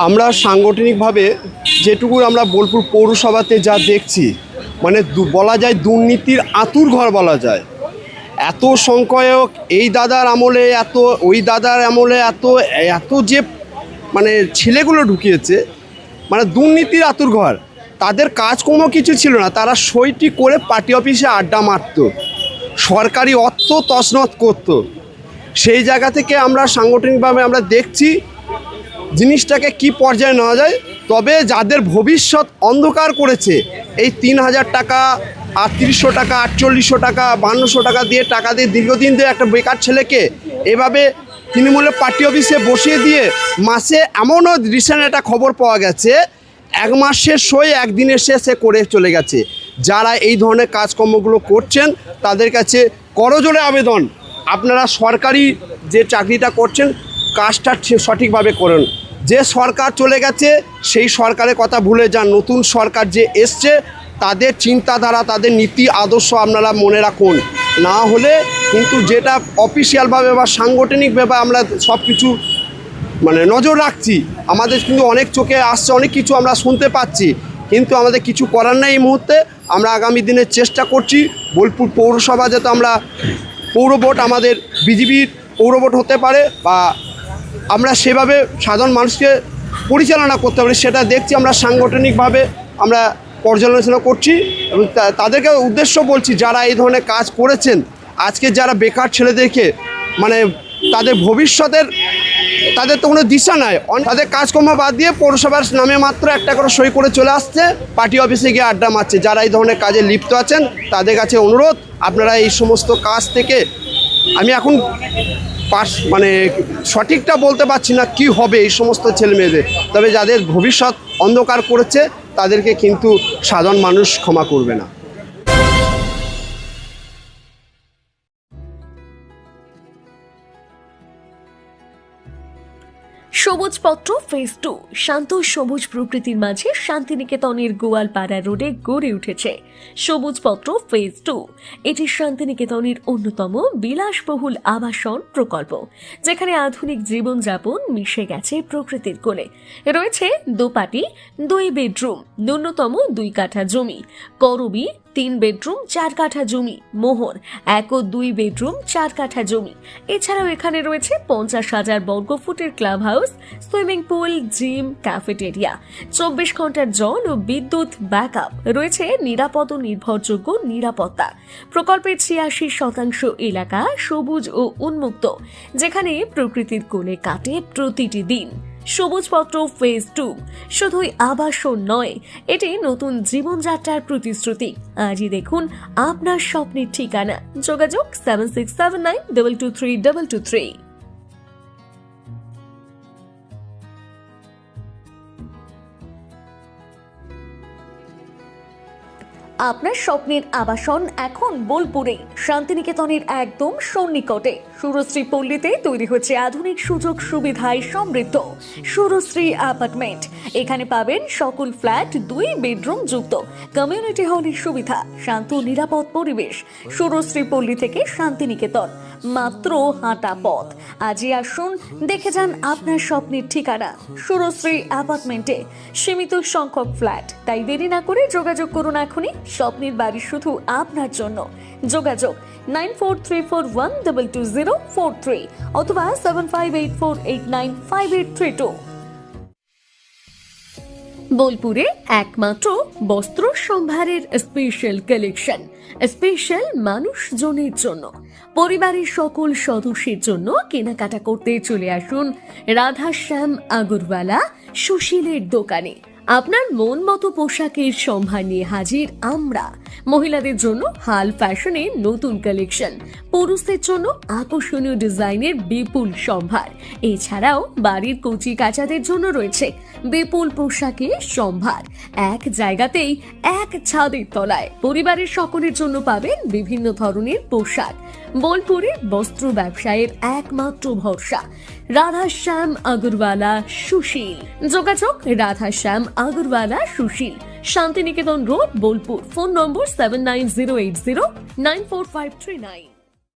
আমরা সাংগঠনিকভাবে যেটুকু আমরা বোলপুর পৌরসভাতে যা দেখছি, মানে বলা যায় দুর্নীতির আঁতুড়ঘর বলা যায়। এত সংখ্যক এই দাদার আমলে এত, ওই দাদার আমলে এত এত যে মানে ছেলেগুলো ঢুকিয়েছে, মানে দুর্নীতির আঁতুড়ঘর। তাদের কাজকর্ম কিছু ছিল না, তারা সইটি করে পার্টি অফিসে আড্ডা মারত, সরকারি অর্থ তছনছ করত। সেই জায়গা থেকে আমরা সাংগঠনিকভাবে আমরা দেখছি জিনিসটাকে কি পর্যায়ে নেওয়া যায়। তবে যাদের ভবিষ্যৎ অন্ধকার করেছে, এই ৩,০০০ টাকা, ৩৮০০ টাকা, ৪৮০০ টাকা, ৫২০০ টাকা দিয়ে দীর্ঘদিন ধরে একটা বেকার ছেলেকে এভাবে তৃণমূলের পার্টি অফিসে বসিয়ে দিয়ে মাসে, এমনও রিসেন্ট একটা খবর পাওয়া গেছে, 1 মাসের সই 1 দিনের সে করে চলে গেছে। যারা এই ধরনের কাজকর্মগুলো করছেন তাদের কাছে করজোড়ে আবেদন, আপনারা সরকারি যে চাকরিটা করছেন কাজটা সঠিকভাবে করুন। যে সরকার চলে গেছে সেই সরকারের কথা ভুলে যান, নতুন সরকার যে এসছে তাদের চিন্তাধারা, তাদের নীতি আদর্শ আপনারা মনে রাখুন। না হলে কিন্তু যেটা অফিসিয়ালভাবে বা সাংগঠনিকভাবে আমরা সব কিছু মানে নজর রাখছি, আমাদের কিন্তু অনেক চোখে আসছে, অনেক কিছু আমরা শুনতে পাচ্ছি, কিন্তু আমাদের কিছু করার নেই এই মুহূর্তে। আমরা আগামী দিনে চেষ্টা করছি বোলপুর পৌরসভা যাতে আমরা পৌর ভোট আমাদের বিজেপির পৌর ভোট হতে পারে, বা আমরা সেভাবে সাধারণ মানুষকে পরিচালনা করতে পারি, সেটা দেখছি। আমরা সাংগঠনিকভাবে আমরা পর্যালোচনা করছি এবং তাদেরকে উদ্দেশ্য বলছি, যারা এই ধরনের কাজ করেছেন, আজকে যারা বেকার ছেলেদেরকে মানে তাদের ভবিষ্যতের তাদের তো কোনো দিশা নাই, তাদের কাজকর্ম বাদ দিয়ে পৌরসভার নামে মাত্র একটা করে সই করে চলে আসছে, পার্টি অফিসে গিয়ে আড্ডা মারছে। যারা এই ধরনের কাজে লিপ্ত আছেন তাদের কাছে অনুরোধ, আপনারা এই সমস্ত কাজ থেকে, আমি এখন মানে সঠিকটা বলতে পারছি না কি হবে এই সমস্ত ছেলে মেয়েদের, তবে যাদের ভবিষ্যৎ অন্ধকার করেছে তাদেরকে কিন্তু সাধারণ মানুষ ক্ষমা করবে না। সবুজ পত্র ফেজ 2 শান্ত সবুজ প্রকৃতির মাঝে শান্তিনিকেতনের গোয়ালপাড়া রোডে গড়ে উঠেছে সবুজ পত্র ফেজ 2। এটি শান্তিনিকেতনের অন্যতম বিলাসবহুল আবাসন প্রকল্প, যেখানে আধুনিক জীবনযাপন মিশে গেছে প্রকৃতির কোলে। রয়েছে দোপাটি, 2 বেডরুম, ন্যূনতম 2 কাঠা জমি, করবি 3 বেডরুম 4 কাঠা জমি, মোহর 1 ও 2 বেডরুম 4 কাঠা জমি। এছাড়াও এখানে রয়েছে 50,000 বর্গফুটের club house, swimming pool, gym, cafeteria, 24 ঘন্টার জল ও বিদ্যুৎ ব্যাকআপ। রয়েছে নিরাপদ ও নির্ভরযোগ্য নিরাপত্তা। প্রকল্পের 86% এলাকা সবুজ ও উন্মুক্ত, যেখানে প্রকৃতির কোলে কাটে প্রতিটি দিন। সবুজপত্র ফেজ 2 শুধুই আবাসন নয়, এটি নতুন জীবনযাত্রার প্রতিশ্রুতি। আজই দেখুন আপনার স্বপ্নের ঠিকানা। যোগাযোগ 7679223223। আপনার স্বপ্নের আবাসন এখন বোলপুরে, শান্তিনিকেতনের একদম সন্নিকটে সুরশ্রী পল্লীতে তৈরি হচ্ছে আধুনিক সুযোগ সুবিধায় সমৃদ্ধ সুরশ্রী অ্যাপার্টমেন্ট। এখানে পাবেন সকল ফ্ল্যাট 2 বেডরুম যুক্ত, কমিউনিটি হলের সুবিধা, শান্ত নিরাপদ পরিবেশ। সুরশ্রী পল্লী থেকে শান্তিনিকেতন মাত্র হাঁটা পথ। আজই আসুন, দেখে যান আপনার স্বপ্নের ঠিকানা সুরশ্রী অ্যাপার্টমেন্টে। সীমিত সংখ্যক ফ্ল্যাট, তাই দেরি না করে যোগাযোগ করুন এখনই। স্বপ্নের বাড়ি শুধু আপনার জন্য। যোগাযোগ 9434122043 অথবা 7584895832। বোলপুরে একমাত্র বস্ত্র সম্ভারের স্পেশাল কালেকশন, স্পেশাল মানুষজনের জন্য, পরিবারের সকল সদস্যের জন্য কেনাকাটা করতে চলে আসুন রাধাশ্যাম আগরওয়ালা সুশীলের দোকানে। আপনার মন মতো পোশাকের সম্ভার নিয়ে হাজির আমরা। মহিলাদের জন্য হাল ফ্যাশনের নতুন কালেকশন, পুরুষদের জন্য আকর্ষণীয় ডিজাইনের বিপুল সম্ভার। এছাড়াও বাড়ির কচি কাচাদের জন্য রয়েছে বিপুল পোশাকের সম্ভার। এক জায়গাতেই, এক ছাদের তলায় পরিবারের সকলের জন্য পাবেন বিভিন্ন ধরনের পোশাক। বোলপুরের বস্ত্র ব্যবসায়ের একমাত্র ভরসা রাধাশ্যাম আগরওয়ালা সুশীল। যোগাযোগ Radhashyam Agarwala Sushil, Santiniketan road, Bolpur. Phone number 7908094539।